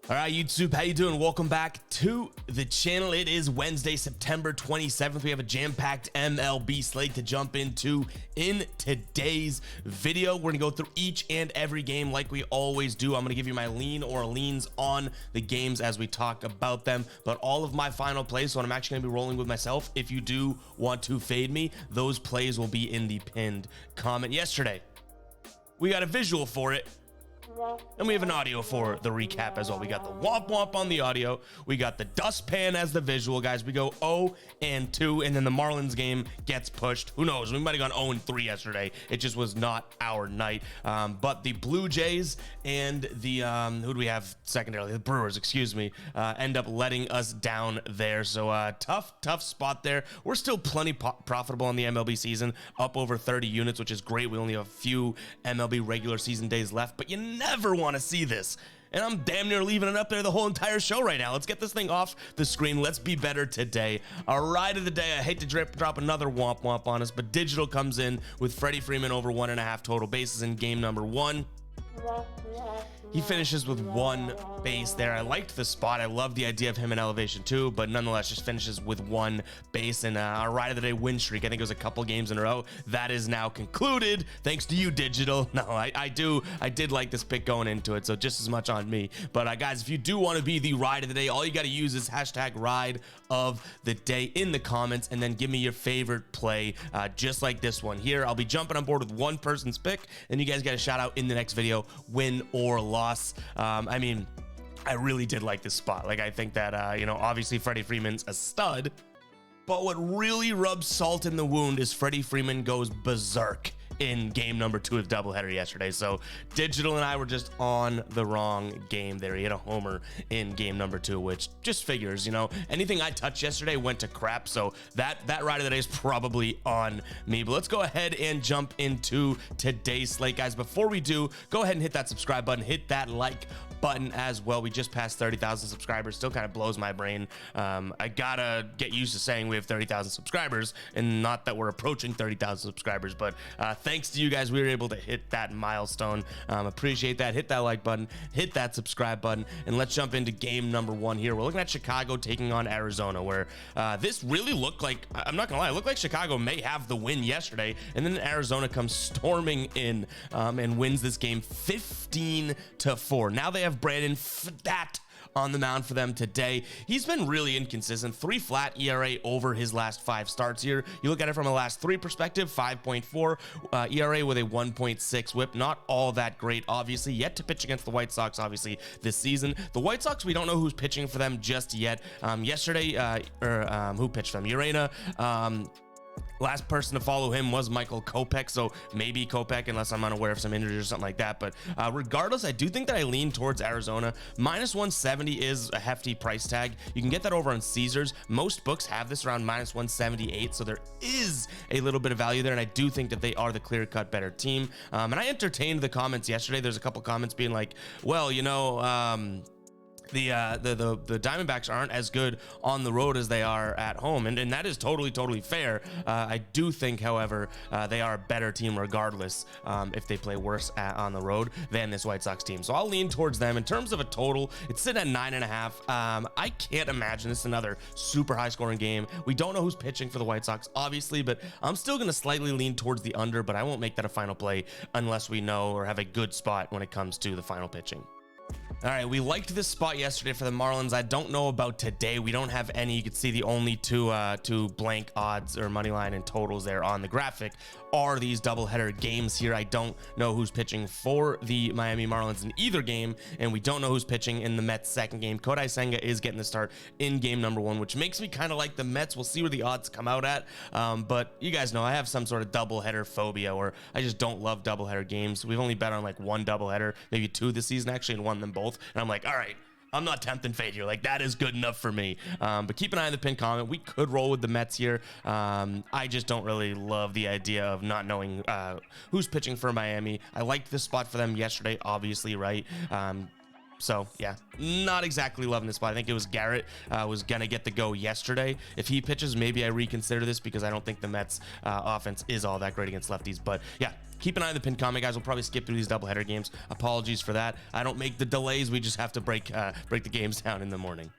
All right, YouTube, how you doing? Welcome back to the channel. It is Wednesday, September 27th. We have a jam-packed MLB slate to jump into in today's video. We're gonna go through each and every game like we always do. I'm gonna give you my lean or leans on the games as we talk about them, but all of my final plays, so I'm actually gonna be rolling with myself. If you do want to fade me, those plays will be in the pinned comment. Yesterday, we got a visual for it, and we have an audio for the recap as well. We got the womp womp on the audio. We got the dustpan as the visual, guys. We go 0-2, and then the Marlins game gets pushed. Who knows? We might have gone 0-3 yesterday. It just was not our night. But the Blue Jays and the, who do we have secondarily? The Brewers, excuse me, end up letting us down there. So tough spot there. We're still plenty profitable in the MLB season, up over 30 units, which is great. We only have a few MLB regular season days left, but you never want to see this, and I'm damn near leaving it up there the whole entire show right now. Let's get this thing off the screen. Let's be better today. Our ride of the day, I hate to drop another womp womp on us, but Digital comes in with Freddie Freeman over 1.5 total bases in game number 1. He finishes with 1 base there. I liked the spot. I love the idea of him in elevation too, but nonetheless just finishes with 1 base. And our ride of the day win streak, I think it was a couple games in a row, that is now concluded thanks to you, Digital. No, I did like this pick going into it, so just as much on me. But guys, if you do want to be the ride of the day, all you got to use is hashtag ride of the day in the comments, and then give me your favorite play, just like this one here. I'll be jumping on board with one person's pick, and you guys get a shout out in the next video, win or loss. I mean, I really did like this spot. Like, I think that, you know, obviously Freddie Freeman's a stud, but what really rubs salt in the wound is Freddie Freeman goes berserk in game number 2 of doubleheader yesterday. So Digital and I were just on the wrong game there. He hit a homer in game number 2, which just figures, you know, anything I touched yesterday went to crap. So that ride of the day is probably on me. But let's go ahead and jump into today's slate, guys. Before we do, go ahead and hit that subscribe button, hit that like button as well. We just passed 30,000 subscribers. Still kind of blows my brain. I gotta get used to saying we have 30,000 subscribers, and not that we're approaching 30,000 subscribers, but thanks to you guys, we were able to hit that milestone. Appreciate that. Hit that like button, hit that subscribe button, and let's jump into game number 1 here. We're looking at Chicago taking on Arizona, where this really looked like, I'm not gonna lie, it looked like Chicago may have the win yesterday, and then Arizona comes storming in and wins this game 15-4. Now they have Brandon Pfaadt on the mound for them today. He's been really inconsistent. 3 flat ERA over his last 5 starts here. You look at it from a last 3 perspective, 5.4 ERA with a 1.6 whip. Not all that great, obviously. Yet to pitch against the White Sox, obviously, this season. The White Sox, we don't know who's pitching for them just yet. Yesterday, who pitched them? Urena. Last person to follow him was Michael Kopech, so maybe Kopech, unless I'm unaware of some injuries or something like that. But regardless, I do think that I lean towards Arizona. -170 is a hefty price tag. You can get that over on Caesars. Most books have this around -178, so there is a little bit of value there, and I do think that they are the clear-cut better team. And I entertained the comments yesterday. There's a couple comments being like, well, you know, the Diamondbacks aren't as good on the road as they are at home, and that is totally fair. I do think, however, they are a better team regardless, if they play worse on the road than this White Sox team. So I'll lean towards them. In terms of a total, it's sitting at 9.5. I can't imagine this is another super high scoring game. We don't know who's pitching for the White Sox, obviously, but I'm still going to slightly lean towards the under, but I won't make that a final play unless we know or have a good spot when it comes to the final pitching. All right, we liked this spot yesterday for the Marlins. I don't know about today. We don't have any. You can see the only two blank odds or money line and totals there on the graphic are these doubleheader games here. I don't know who's pitching for the Miami Marlins in either game, and we don't know who's pitching in the Mets second game. Kodai Senga is getting the start in game number 1, which makes me kind of like the Mets. We'll see where the odds come out at, but you guys know I have some sort of doubleheader phobia, or I just don't love doubleheader games. We've only bet on like 1 doubleheader, maybe 2 this season actually, and won them both. And I'm like, all right, I'm not tempting fate here. Like, that is good enough for me. But keep an eye on the pinned comment. We could roll with the Mets here. I just don't really love the idea of not knowing who's pitching for Miami. I liked this spot for them yesterday, obviously, right? So yeah, not exactly loving this spot. I think it was Garrett was gonna get the go yesterday. If he pitches, maybe I reconsider this, because I don't think the Mets offense is all that great against lefties. But yeah, keep an eye on the pinned comment, guys. We'll probably skip through these doubleheader games. Apologies for that. I don't make the delays. We just have to break the games down in the morning.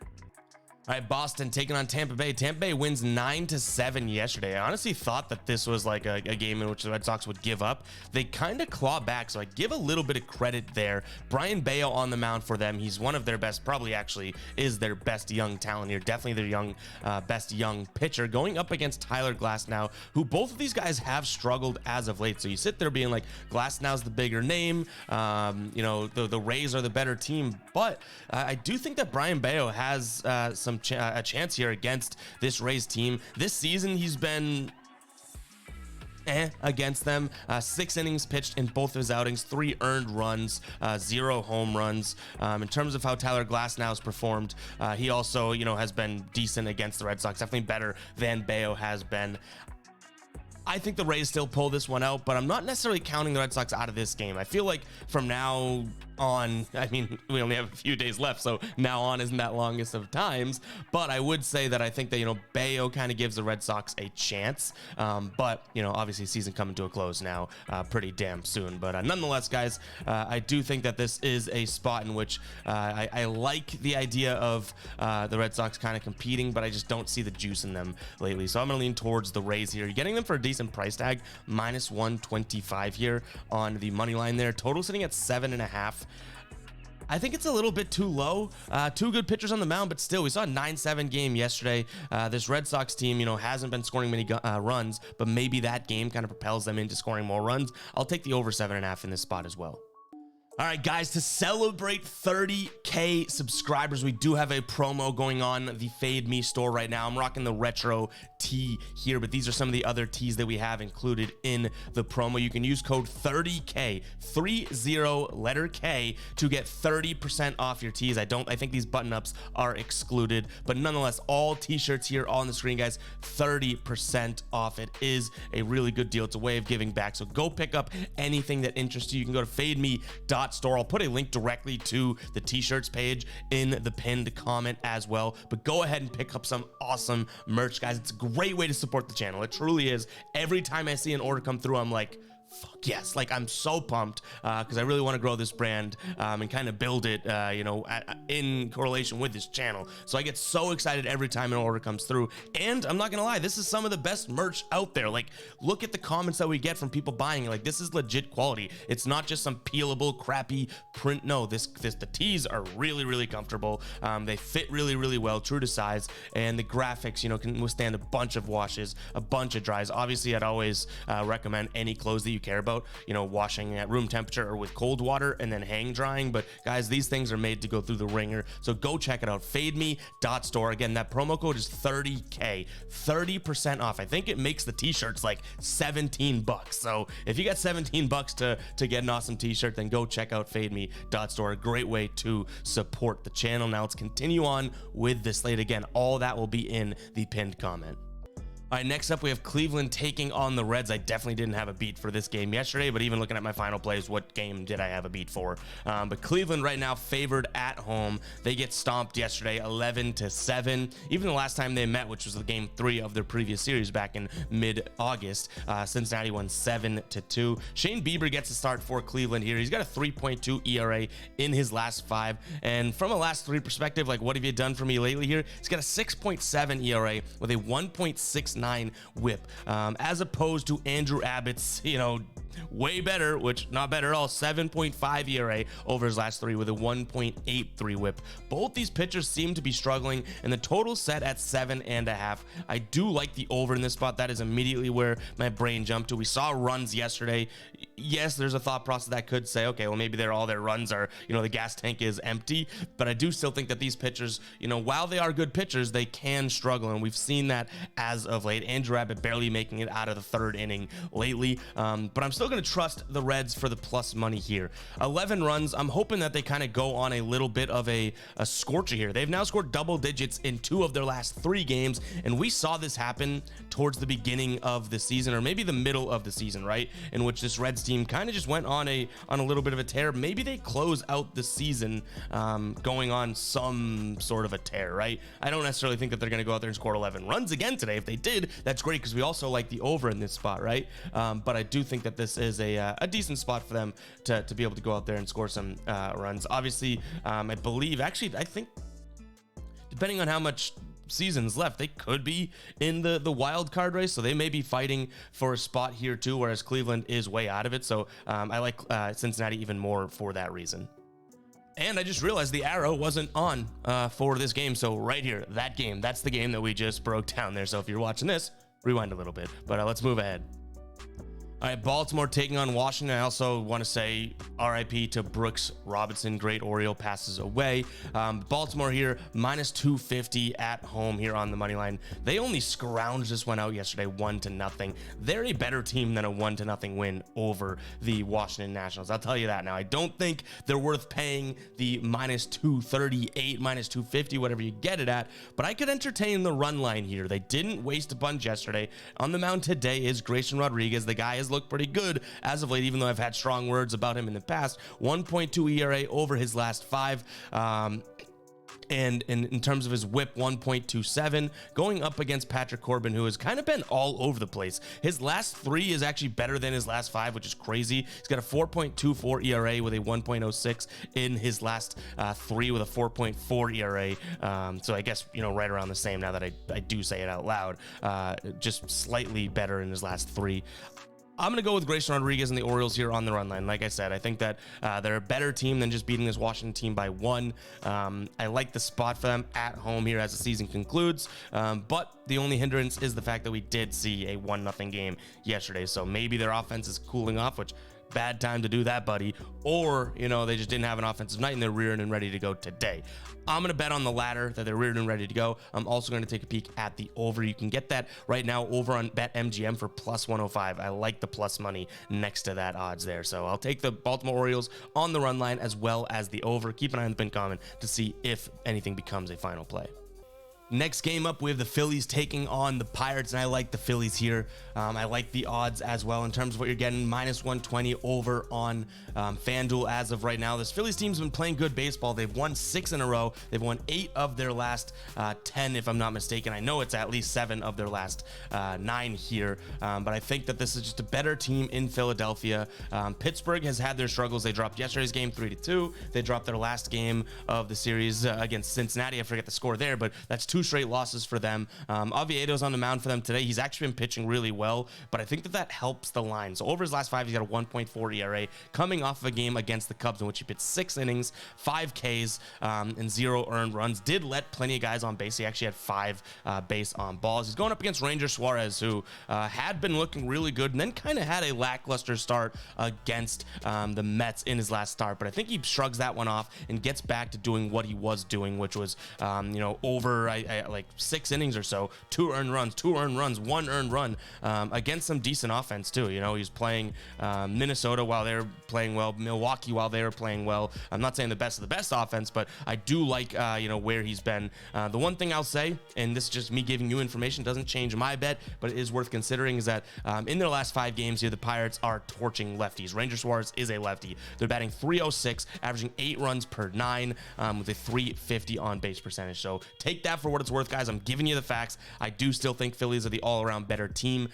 All right, Boston taking on Tampa Bay. Tampa Bay wins 9-7 yesterday. I honestly thought that this was like a game in which the Red Sox would give up. They kind of claw back, so I give a little bit of credit there. Brian Bayo on the mound for them. He's one of their best, probably actually is their best young talent here. Definitely their best young pitcher going up against Tyler Glasnow, who both of these guys have struggled as of late. So you sit there being like, Glasnow's the bigger name. You know, the Rays are the better team, but I do think that Brian Bayo has a chance here against this Rays team. This season he's been against them. 6 innings pitched in both of his outings, 3 earned runs, 0 home runs. In terms of how Tyler Glasnow has performed, he also, you know, has been decent against the Red Sox, definitely better than Bayo has been. I think the Rays still pull this one out, but I'm not necessarily counting the Red Sox out of this game. I feel like from now on, I mean, we only have a few days left, so now on isn't that longest of times, but I would say that I think that, you know, Bayo kind of gives the Red Sox a chance, but, you know, obviously season coming to a close now pretty damn soon, but nonetheless, guys, I do think that this is a spot in which I like the idea of the Red Sox kind of competing, but I just don't see the juice in them lately, so I'm going to lean towards the Rays here. You're getting them for a decent price tag, -125 here on the money line there. Total sitting at 7.5. I think it's a little bit too low. 2 good pitchers on the mound, but still, we saw a 9-7 game yesterday. This Red Sox team, you know, hasn't been scoring many runs, but maybe that game kind of propels them into scoring more runs. I'll take the over 7.5 in this spot as well. All right, guys, to celebrate 30K subscribers, we do have a promo going on the Fade Me store right now. I'm rocking the retro tee here, but these are some of the other tees that we have included in the promo. You can use code 30K, 30 letter K, to get 30% off your tees. I think these button ups are excluded, but nonetheless, all t-shirts here on the screen, guys, 30% off. It is a really good deal. It's a way of giving back. So go pick up anything that interests you. You can go to fademe.store. I'll put a link directly to the t-shirts page in the pinned comment as well, but go ahead and pick up some awesome merch, guys. It's a great way to support the channel. It truly is. Every time I see an order come through, I'm like, fuck yes, like I'm so pumped because I really want to grow this brand and kind of build it you know, in correlation with this channel. So I get so excited every time an order comes through, and I'm not gonna lie, this is some of the best merch out there. Like, look at the comments that we get from people buying it. Like, this is legit quality. It's not just some peelable crappy print. No, the tees are really comfortable. They fit really well, true to size, and the graphics, you know, can withstand a bunch of washes, a bunch of dries. Obviously, I'd always recommend any clothes that you care about, you know, washing at room temperature or with cold water and then hang drying. But guys, these things are made to go through the ringer, so go check it out. Fademe.store. Again, that promo code is 30K, 30% off. I think it makes the t-shirts like 17 bucks. So if you got 17 bucks to get an awesome t-shirt, then go check out fademe.store. A great way to support the channel. Now let's continue on with the slate. Again, all that will be in the pinned comment. All right, next up, we have Cleveland taking on the Reds. I definitely didn't have a beat for this game yesterday, but even looking at my final plays, what game did I have a beat for? But Cleveland right now favored at home. They get stomped yesterday, 11-7. Even the last time they met, which was the game 3 of their previous series back in mid-August, Cincinnati won 7-2. Shane Bieber gets a start for Cleveland here. He's got a 3.2 ERA in his last 5. And from a last 3 perspective, like, what have you done for me lately here? He's got a 6.7 ERA with a 1.69 whip, as opposed to Andrew Abbott's, you know, way better, which not better at all, 7.5 ERA over his last 3 with a 1.83 whip. Both these pitchers seem to be struggling, and the total set at 7.5. I do like the over in this spot. That is immediately where my brain jumped to. We saw runs yesterday. Yes, there's a thought process that could say, okay, well, maybe all their runs are, you know, the gas tank is empty, but I do still think that these pitchers, you know, while they are good pitchers, they can struggle, and we've seen that as of late. Andrew Abbott barely making it out of the 3rd inning lately, but I'm still going to trust the Reds for the plus money here. 11 runs. I'm hoping that they kind of go on a little bit of a scorcher here. They've now scored double digits in 2 of their last 3 games, and we saw this happen towards the beginning of the season, or maybe the middle of the season, right, in which this Reds team kind of just went on a little bit of a tear. Maybe they close out the season going on some sort of a tear, right? I don't necessarily think that they're going to go out there and score 11 runs again today. If they did, that's great, because we also like the over in this spot, right? But I do think that this this is a decent spot for them to be able to go out there and score some runs. Obviously, I believe, actually, I think, depending on how much seasons left, they could be in the wild card race, so they may be fighting for a spot here too, whereas Cleveland is way out of it. So I like Cincinnati even more for that reason. And I just realized the arrow wasn't on for this game. So right here, that game, that's the game that we just broke down there. So if you're watching this, rewind a little bit, but let's move ahead. All right, Baltimore taking on Washington. I also want to say RIP to Brooks Robinson. Great Oriole, passes away. Baltimore here, minus 250 at home here on the money line. They only scrounged this one out yesterday, 1-0. They're a better team than a 1-0 win over the Washington Nationals. I'll tell you that now. I don't think they're worth paying the minus 238, minus 250, whatever you get it at, but I could entertain the run line here. They didn't waste a bunch yesterday. On the mound today is Grayson Rodriguez. The guy has looked pretty good as of late, even though I've had strong words about him in the past. 1.2 ERA over his last 5. And in terms of his whip, 1.27, going up against Patrick Corbin, who has kind of been all over the place. His last 3 is actually better than his last 5, which is crazy. He's got a 4.24 ERA with a 1.06 in his last 3 with a 4.4 ERA. So I guess, right around the same now that I do say it out loud. Just slightly better in his last 3. I'm going to go with Grayson Rodriguez and the Orioles here on the run line. Like I said, I think that they're a better team than just beating this Washington team by 1. I like the spot for them at home here as the season concludes. But the only hindrance is the fact that we did see a 1-0 game yesterday. So maybe their offense is cooling off, which bad time to do that, buddy. Or, they just didn't have an offensive night and they're rearing and ready to go today. I'm going to bet on the latter, that they're reared and ready to go. I'm also going to take a peek at the over. You can get that right now over on BetMGM for plus 105. I like the plus money next to that odds there. So I'll take the Baltimore Orioles on the run line as well as the over. Keep an eye on the pin comment to see if anything becomes a final play. Next game up, we have the Phillies taking on the Pirates, and I like the Phillies here. I like the odds as well in terms of what you're getting, minus 120 over on FanDuel as of right now. This Phillies team's been playing good baseball. They've won 6 in a row. They've won 8 of their last 10, if I'm not mistaken. I know it's at least 7 of their last 9 here, but I think that this is just a better team in Philadelphia. Pittsburgh has had their struggles. They dropped yesterday's game 3-2. They dropped their last game of the series against Cincinnati. I forget the score there, but that's 2 straight losses for them. Oviedo's on the mound for them today. He's actually been pitching really well, but I think that helps the line. So over his last 5, he's got a 1.4 ERA, coming off of a game against the Cubs in which he pitched 6 innings, 5 Ks, and 0 earned runs. Did let plenty of guys on base. He actually had 5 base on balls. He's going up against Ranger Suarez, who had been looking really good and then kind of had a lackluster start against the Mets in his last start. But I think he shrugs that one off and gets back to doing what he was doing, which was, over like 6 innings or so, 2 earned runs, 1 earned run against some decent offense too. He's playing Minnesota while they're playing well, Milwaukee while they're playing well. I'm not saying the best of the best offense, but I do like where he's been. The one thing I'll say, and this is just me giving you information, doesn't change my bet, but it is worth considering, is that in their last 5 games here, the Pirates are torching lefties. Ranger Suarez is a lefty. They're batting .306, averaging 8 runs per 9 with a .350 on base percentage. So take that for what it's worth, guys. I'm giving you the facts. I do still think Phillies are the all-around better team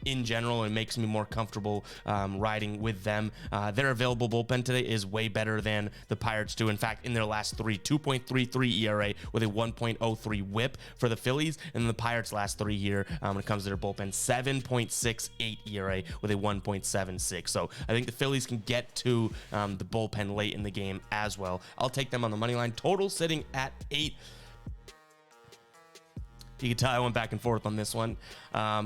in general, and it makes me more comfortable riding with them. Their available bullpen today is way better than the Pirates do. In fact, in their last 3, 2.33 ERA with a 1.03 whip for the Phillies, and the Pirates' last 3 here when it comes to their bullpen, 7.68 ERA with a 1.76. So I think the Phillies can get to the bullpen late in the game as well. I'll take them on the money line. Total sitting at 8. You can tell I went back and forth on this one.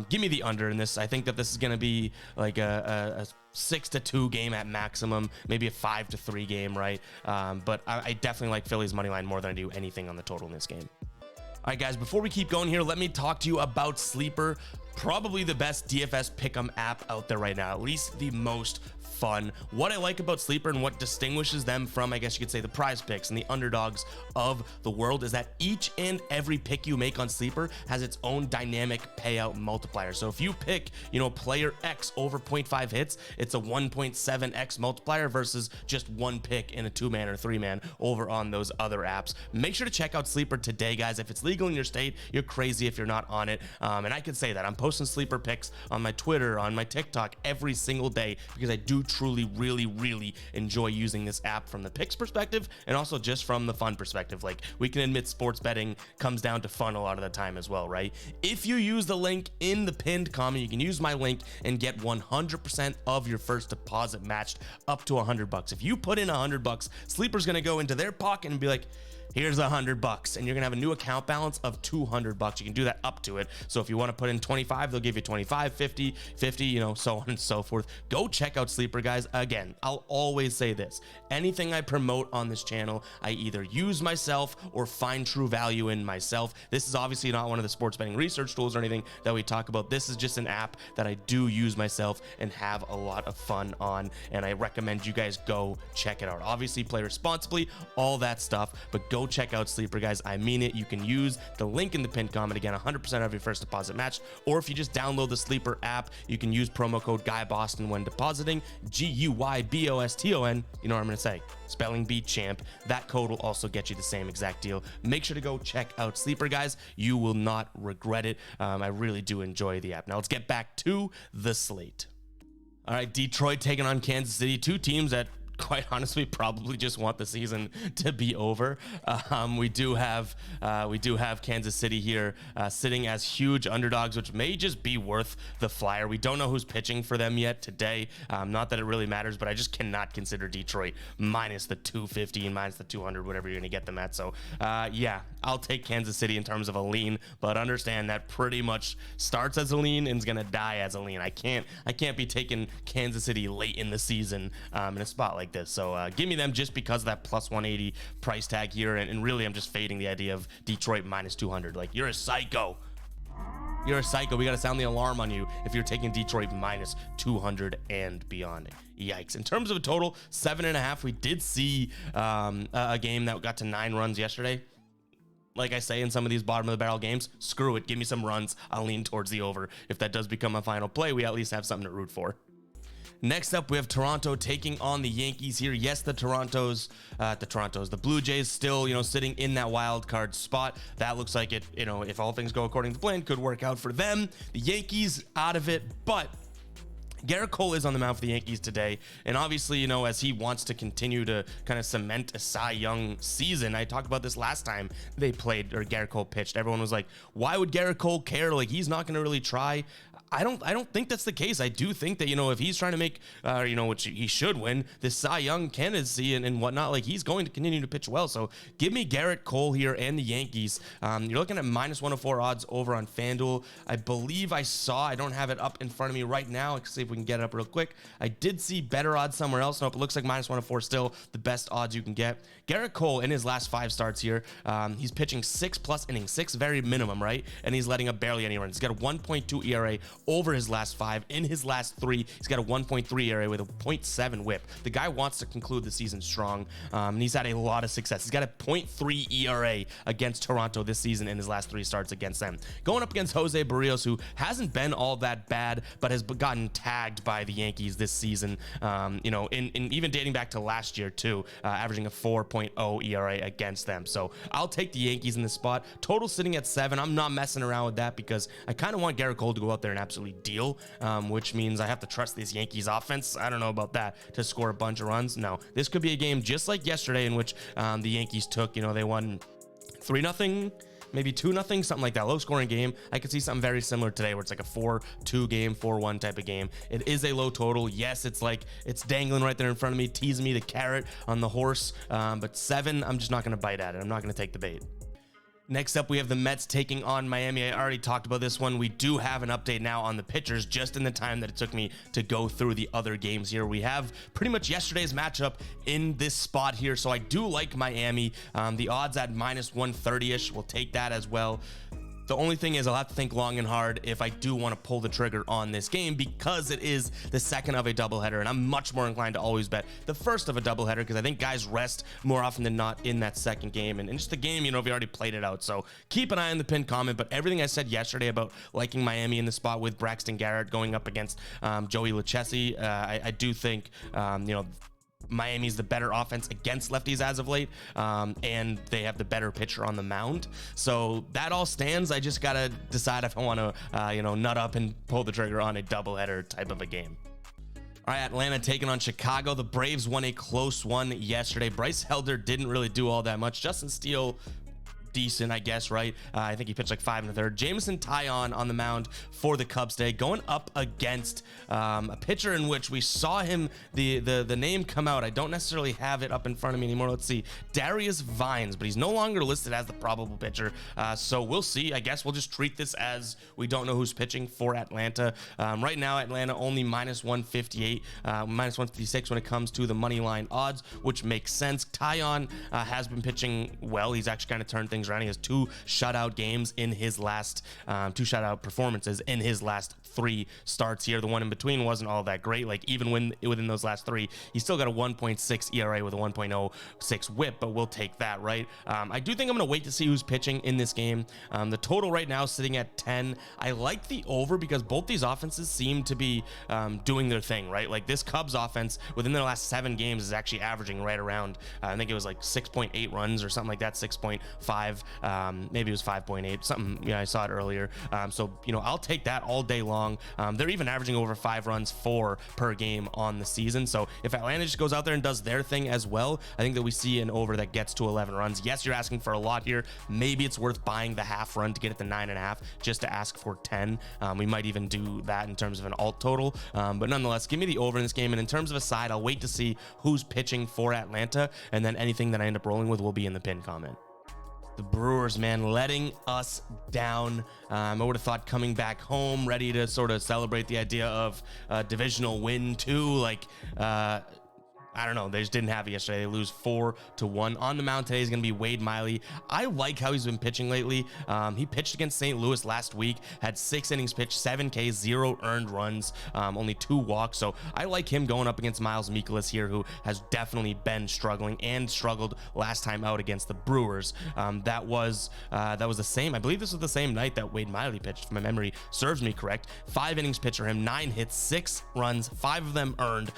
Give me the under in this. I think that this is going to be like a 6-2 game at maximum, maybe a 5-3 game, right? But I definitely like Phillies money line more than I do anything on the total in this game. All right, guys, before we keep going here, let me talk to you about Sleeper. Probably the best DFS pick'em app out there right now, at least the most fun. What I like about Sleeper and what distinguishes them from, I guess you could say, the prize picks and the underdogs of the world is that each and every pick you make on Sleeper has its own dynamic payout multiplier. So if you pick, player X over 0.5 hits, it's a 1.7x multiplier versus just one pick in a 2-man or 3-man over on those other apps. Make sure to check out Sleeper today, guys. If it's legal in your state, you're crazy if you're not on it. And I can say that I'm posting sleeper picks on my Twitter, on my TikTok every single day, because I do truly really enjoy using this app from the picks perspective and also just from the fun perspective. Like, we can admit sports betting comes down to fun a lot of the time as well, right? If you use the link in the pinned comment, you can use my link and get 100% of your first deposit matched up to $100. If you put in $100, Sleeper's gonna go into their pocket and be like, here's $100, and you're gonna have a new account balance of $200. You can do that up to it. So if you want to put in 25, they'll give you 25, 50, you know, so on and so forth. Go check out Sleeper, guys. Again, I'll always say this: anything I promote on this channel, I either use myself or find true value in myself. This is obviously not one of the sports betting research tools or anything that we talk about. This is just an app that I do use myself and have a lot of fun on, and I recommend you guys go check it out. Obviously, play responsibly, all that stuff, but go check out Sleeper, guys. I mean it. You can use the link in the pinned comment. Again, 100% of your first deposit match. Or if you just download the Sleeper app, you can use promo code GUYBOSTON when depositing, GUYBOSTON. You know what I'm gonna say, spelling bee champ. That code will also get you the same exact deal. Make sure to go check out Sleeper, guys. You will not regret it. I really do enjoy the app. Now let's get back to the slate. All right, Detroit taking on Kansas City, two teams that quite honestly probably just want the season to be over. We do have Kansas City here sitting as huge underdogs, which may just be worth the flyer. We don't know who's pitching for them yet today. Not that it really matters, but I just cannot consider Detroit minus the 250 and minus the 200, whatever you're gonna get them at. So yeah, I'll take Kansas City in terms of a lean, but understand that pretty much starts as a lean and is gonna die as a lean. I can't be taking Kansas City late in the season in a spot like this. So give me them just because of that plus 180 price tag here, and really I'm just fading the idea of Detroit minus 200. Like, you're a psycho. You're a psycho. We got to sound the alarm on you if you're taking Detroit minus 200 and beyond. Yikes. In terms of a total, 7.5, we did see a game that got to 9 runs yesterday. Like I say in some of these bottom of the barrel games, screw it. Give me some runs. I'll lean towards the over. If that does become a final play, we at least have something to root for. Next up, we have Toronto taking on the Yankees here. Yes, the Blue Jays still, you know, sitting in that wild card spot. That looks like it, you know, if all things go according to plan, could work out for them. The Yankees out of it, but Garrett Cole is on the mound for the Yankees today, and obviously, you know, as he wants to continue to kind of cement a Cy Young season. I talked about this last time they played, or Garrett Cole pitched. Everyone was like, why would Garrett Cole care? Like, he's not going to really try. I don't think that's the case. I do think that, you know, if he's trying to make, you know, which he should win, this Cy Young candidacy and whatnot, like, he's going to continue to pitch well. So give me Garrett Cole here and the Yankees. You're looking at minus 104 odds over on FanDuel. I believe I don't have it up in front of me right now. Let's see if we can get it up real quick. I did see better odds somewhere else. Nope, it looks like minus 104 still the best odds you can get. Garrett Cole in his last 5 starts here, he's pitching 6+ innings, 6 very minimum, right? And he's letting up barely any runs. He's got a 1.2 ERA over his last 5. In his last 3, he's got a 1.3 ERA with a 0.7 whip. The guy wants to conclude the season strong, and he's had a lot of success. He's got a 0.3 ERA against Toronto this season in his last 3 starts against them. Going up against Jose Barrios, who hasn't been all that bad, but has gotten tagged by the Yankees this season, you know, in even dating back to last year too, averaging a 4.0 ERA against them. So I'll take the Yankees in this spot. Total sitting at 7. I'm not messing around with that because I kind of want Garrett Cole to go out there and absolutely deal, which means I have to trust this Yankees offense. I don't know about that, to score a bunch of runs. No, this could be a game just like yesterday in which the Yankees took, you know, they won 3-0, maybe 2-0, something like that, low scoring game. I could see something very similar today where it's like a 4-2 game, 4-1 type of game. It is a low total. Yes, it's like it's dangling right there in front of me, teasing me the carrot on the horse, but 7, I'm just not going to bite at it. I'm not going to take the bait. Next up, we have the Mets taking on Miami. I already talked about this one. We do have an update now on the pitchers, just in the time that it took me to go through the other games here. We have pretty much yesterday's matchup in this spot here, so I do like Miami. The odds at minus 130-ish. We'll take that as well. The only thing is I'll have to think long and hard if I do want to pull the trigger on this game, because it is the second of a doubleheader, and I'm much more inclined to always bet the first of a doubleheader because I think guys rest more often than not in that second game, and just the game, you know, we already played it out. So keep an eye on the pinned comment, but everything I said yesterday about liking Miami in the spot with Braxton Garrett going up against Joey Lucchesi, I do think, you know, Miami's the better offense against lefties as of late, and they have the better pitcher on the mound. So that all stands. I just gotta decide if I want to, nut up and pull the trigger on a doubleheader type of a game. All right, Atlanta taking on Chicago. The Braves won a close one yesterday. Bryce Helder didn't really do all that much. Justin Steele, decent, I guess, right? I think he pitched like 5 1/3. Jameson Taillon on the mound for the Cubs today, going up against a pitcher in which we saw him, the name come out. I don't necessarily have it up in front of me anymore. Let's see, Darius Vines, but he's no longer listed as the probable pitcher. So we'll see. I guess we'll just treat this as we don't know who's pitching for Atlanta. Right now, Atlanta only -158, -156 when it comes to the money line odds, which makes sense. Taillon has been pitching well. He's actually kind of turned things around. He has 2 shutout games in his last 2 shutout performances in his last 3 starts here. The one in between wasn't all that great. Like even within those last 3, he still got a 1.6 ERA with a 1.06 whip, but we'll take that, right? I do think I'm going to wait to see who's pitching in this game. The total right now is sitting at 10. I like the over because both these offenses seem to be doing their thing, right? Like this Cubs offense within their last 7 games is actually averaging right around, I think it was like 6.8 runs or something like that, 6.5, maybe it was 5.8, something. Yeah, I saw it earlier. So I'll take that all day long. They're even averaging over 5 runs per game on the season. So if Atlanta just goes out there and does their thing as well, I think that we see an over that gets to 11 runs. Yes, you're asking for a lot here. Maybe it's worth buying the half run to get it to 9.5 just to ask for 10. We might even do that in terms of an alt total. But nonetheless, give me the over in this game. And in terms of a side, I'll wait to see who's pitching for Atlanta. And then anything that I end up rolling with will be in the pin comment. The Brewers, man, letting us down. I would have thought coming back home, ready to sort of celebrate the idea of a divisional win too. Like, I don't know. They just didn't have it yesterday. They lose 4-1. On the mound today is going to be Wade Miley. I like how he's been pitching lately. He pitched against St. Louis last week, had 6 innings pitched, 7 Ks, 0 earned runs, only 2 walks. So I like him going up against Miles Mikolas here, who has definitely been struggling and struggled last time out against the Brewers. That was the same. I believe this was the same night that Wade Miley pitched, if my memory serves me correct. 5 innings pitched for him, 9 hits, 6 runs, 5 of them earned,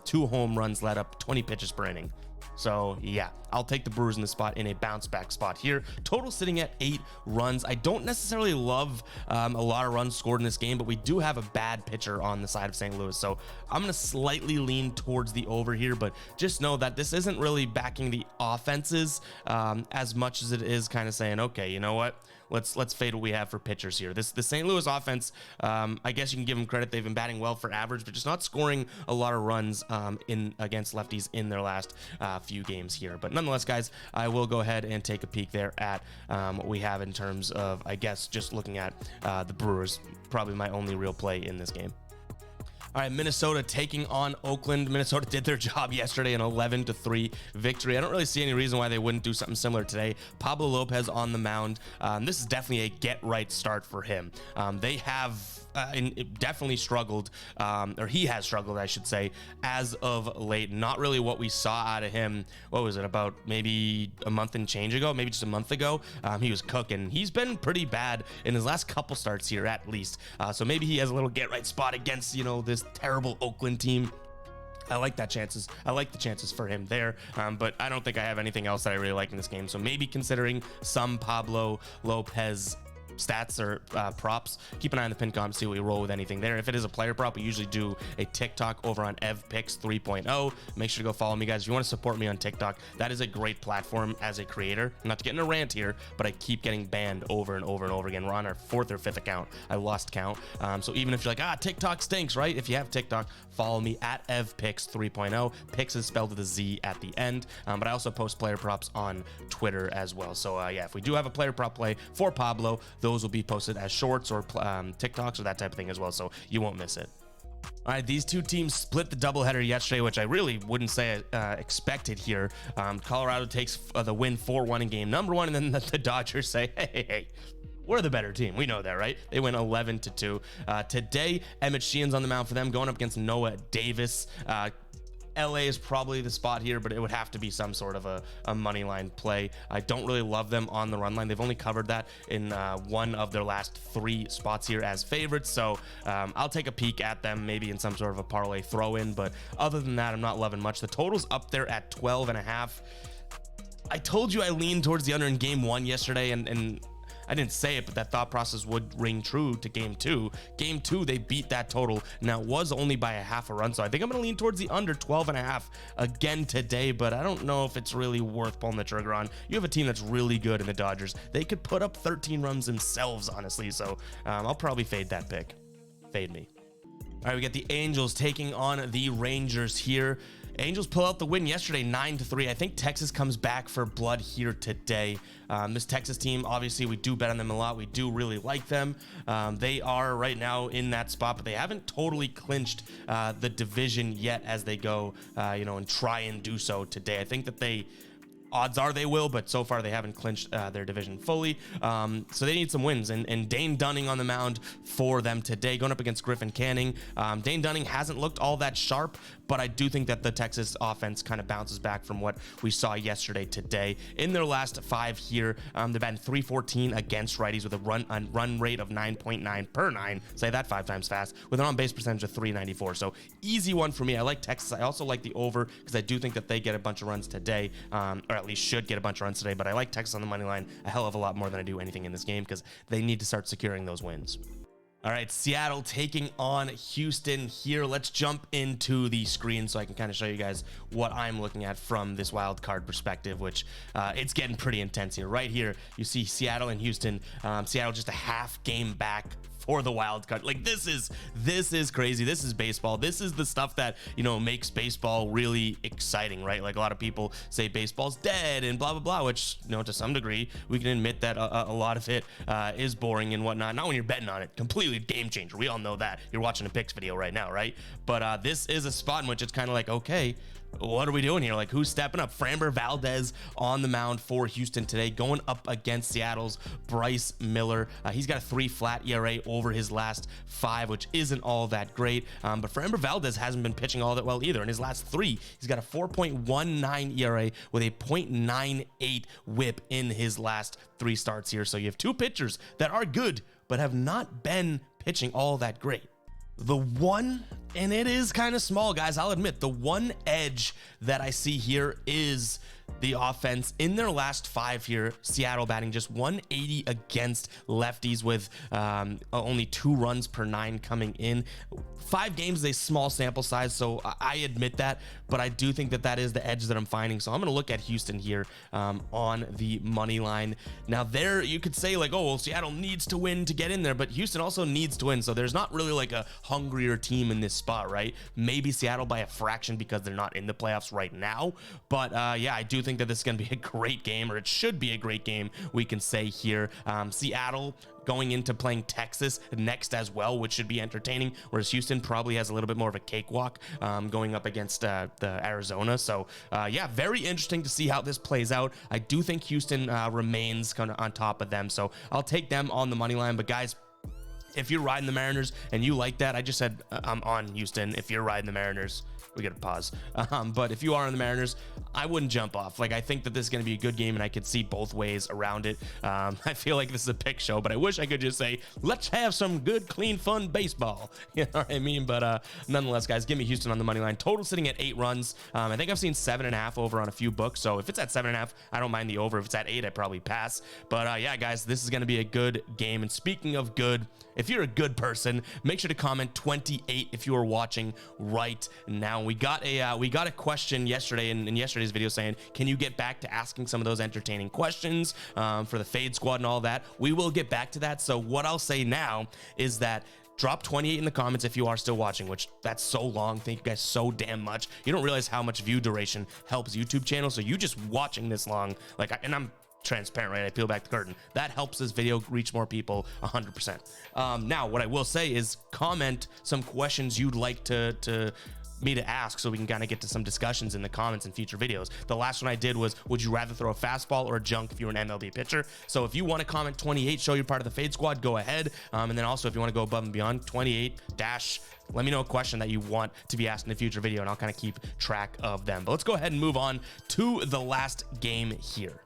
2 home runs led up, 20 pitches per inning. So yeah, I'll take the Brewers in the spot in a bounce back spot here. Total sitting at 8 runs. I don't necessarily love a lot of runs scored in this game, but we do have a bad pitcher on the side of St. Louis. So I'm going to slightly lean towards the over here, but just know that this isn't really backing the offenses as much as it is kind of saying, okay, you know what? Let's fade what we have for pitchers here. The St. Louis offense, I guess you can give them credit. They've been batting well for average, but just not scoring a lot of runs against lefties in their last few games here. But nonetheless, guys, I will go ahead and take a peek there at what we have in terms of, I guess, just looking at the Brewers. Probably my only real play in this game. All right, Minnesota taking on Oakland. Minnesota did their job yesterday, an 11-3 victory. I don't really see any reason why they wouldn't do something similar today. Pablo Lopez on the mound. This is definitely a get-right start for him. They have definitely struggled, or he has struggled, I should say, as of late. Not really what we saw out of him. What was it, about maybe a month and change ago, maybe just a month ago? He was cooking. He's been pretty bad in his last couple starts here, at least. So maybe he has a little get-right spot against, this terrible Oakland team. I like the chances for him there, but I don't think I have anything else that I really like in this game. So maybe considering some Pablo Lopez stats or props. Keep an eye on the pin comment, see what we roll with anything there. If it is a player prop, we usually do a TikTok over on MLB Picks 3.0. Make sure to go follow me, guys. If you want to support me on TikTok, that is a great platform as a creator. Not to get in a rant here, but I keep getting banned over and over and over again. We're on our 4th or 5th account. I lost count. So even if you're like, TikTok stinks, right? If you have TikTok, follow me at MLB Picks 3.0. Picks is spelled with a Z at the end. But I also post player props on Twitter as well. So yeah, if we do have a player prop play for Pablo, those will be posted as shorts or TikToks or that type of thing as well, so you won't miss it. All right, these two teams split the doubleheader yesterday, which I really wouldn't say expected here. Colorado takes the win 4-1 in game number 1, and then the Dodgers say, hey, we're the better team. We know that, right? They win 11-2. Today, Emmett Sheehan's on the mound for them, going up against Noah Davis. LA is probably the spot here, but it would have to be some sort of a money line play. I don't really love them on the run line. They've only covered that in one of their last 3 spots here as favorites, so I'll take a peek at them maybe in some sort of a parlay throw in, but other than that, I'm not loving much. The total's up there at 12.5. I told you I leaned towards the under in game 1 yesterday, and I didn't say it, but that thought process would ring true to game 2. Game 2, they beat that total. Now, it was only by a half a run, so I think I'm going to lean towards the under 12.5 again today, but I don't know if it's really worth pulling the trigger on. You have a team that's really good in the Dodgers. They could put up 13 runs themselves, honestly, so I'll probably fade that pick. Fade me. All right, we got the Angels taking on the Rangers here. Angels pull out the win yesterday, 9-3. I think Texas comes back for blood here today. This Texas team, obviously, we do bet on them a lot. We do really like them. They are right now in that spot, but they haven't totally clinched the division yet as they go, and try and do so today. I think that odds are they will, but so far they haven't clinched their division fully. So they need some wins. And Dane Dunning on the mound for them today, going up against Griffin Canning. Dane Dunning hasn't looked all that sharp, but I do think that the Texas offense kind of bounces back from what we saw yesterday today. In their last 5 here, they've been .314 against righties with a run rate of 9.9 per 9. Say that 5 times fast, with an on-base percentage of .394. So easy one for me. I like Texas. I also like the over because I do think that they get a bunch of runs today, or at least should get a bunch of runs today. But I like Texas on the money line a hell of a lot more than I do anything in this game because they need to start securing those wins. All right, Seattle taking on Houston here. Let's jump into the screen so I can kind of show you guys what I'm looking at from this wild card perspective, which it's getting pretty intense here. Right here, you see Seattle and Houston. Seattle just a half game back for the wild card. Like, this is crazy. This is baseball. This is the stuff that, makes baseball really exciting, right? Like, a lot of people say baseball's dead and blah, blah, blah, which, to some degree, we can admit that a lot of it is boring and whatnot. Not when you're betting on it. Completely game changer. We all know that. You're watching a picks video right now, right? But this is a spot in which it's kind of like, okay, what are we doing here? Like, who's stepping up? Framber Valdez on the mound for Houston today, going up against Seattle's Bryce Miller. He's got a 3 flat ERA over his last 5, which isn't all that great. But Framber Valdez hasn't been pitching all that well either. In his last 3, he's got a 4.19 ERA with a .98 whip in his last 3 starts here. So you have 2 pitchers that are good, but have not been pitching all that great. The one, and it is kind of small, guys, I'll admit, the one edge that I see here is the offense. In their last 5 here, Seattle batting just 180 against lefties with only 2 runs per 9 coming in. 5 games is a small sample size, so I admit that, but I do think that is the edge that I'm finding. So I'm going to look at Houston here on the money line. Now, there you could say, like, oh, well, Seattle needs to win to get in there, but Houston also needs to win. So there's not really like a hungrier team in this spot, right? Maybe Seattle by a fraction because they're not in the playoffs right now. But yeah, I do think that this is going to be a great game, or it should be a great game, we can say here. Seattle going into playing Texas next as well, which should be entertaining, whereas Houston probably has a little bit more of a cakewalk going up against the Arizona. So yeah, very interesting to see how this plays out. I do think Houston remains kind of on top of them, so I'll take them on the money line. But guys, if you're riding the Mariners and you like that, I just said I'm on Houston. If you're riding the Mariners, we gotta pause. But if you are on the Mariners, I wouldn't jump off. Like, I think that this is gonna be a good game, and I could see both ways around it. I feel like this is a pick show, but I wish I could just say, let's have some good, clean, fun baseball. You know what I mean? But nonetheless, guys, give me Houston on the money line. Total sitting at 8 runs. I think I've seen 7.5 over on a few books. So if it's at 7.5, I don't mind the over. If it's at 8, I'd probably pass. But yeah, guys, this is gonna be a good game. And speaking of good, if you're a good person, make sure to comment 28 if you are watching right now. We got a question yesterday in yesterday's video saying, can you get back to asking some of those entertaining questions for the Fade Squad and all that? We will get back to that. So what I'll say now is that drop 28 in the comments if you are still watching, which that's so long. Thank you guys so damn much. You don't realize how much view duration helps YouTube channels. So you just watching this long, and I'm transparent, right? I peel back the curtain. That helps this video reach more people 100%. Now, what I will say is comment some questions you'd like to me to ask so we can kind of get to some discussions in the comments in future videos. The last one I did was, would you rather throw a fastball or a junk if you were an MLB pitcher? So if you want to comment 28, show you're part of the Fade Squad, go ahead. And then also if you want to go above and beyond, 28 dash, let me know a question that you want to be asked in a future video, and I'll kind of keep track of them. But let's go ahead and move on to the last game here.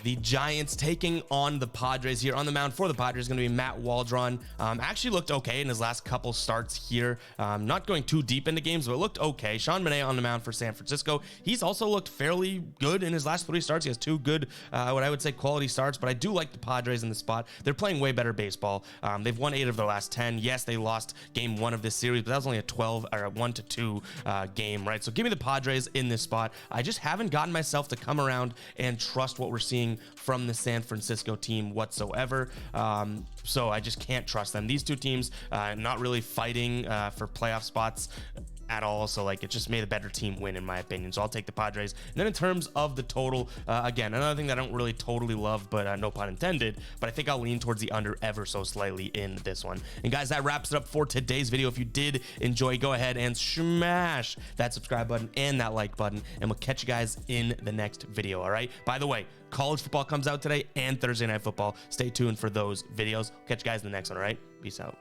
The Giants taking on the Padres here. On the mound for the Padres is going to be Matt Waldron. Actually looked okay in his last couple starts here. Not going too deep into games, but it looked okay. Sean Manaea on the mound for San Francisco. He's also looked fairly good in his last 3 starts. He has 2 good, what I would say, quality starts, but I do like the Padres in the spot. They're playing way better baseball. They've won 8 of their last 10. Yes, they lost game 1 of this series, but that was only a 1-2 game, right? So give me the Padres in this spot. I just haven't gotten myself to come around and trust what we're seeing from the San Francisco team whatsoever. So I just can't trust them. These 2 teams not really fighting for playoff spots at all, so like it just made a better team win in my opinion. So I'll take the Padres. And then in terms of the total, again, another thing that I don't really totally love, but no pun intended, but I think I'll lean towards the under ever so slightly in this one. And guys, that wraps it up for today's video. If you did enjoy, go ahead and smash that subscribe button and that like button, and we'll catch you guys in the next video. All right, by the way, college football comes out today and Thursday Night Football. Stay tuned for those videos. Catch you guys in the next one. All right, peace out.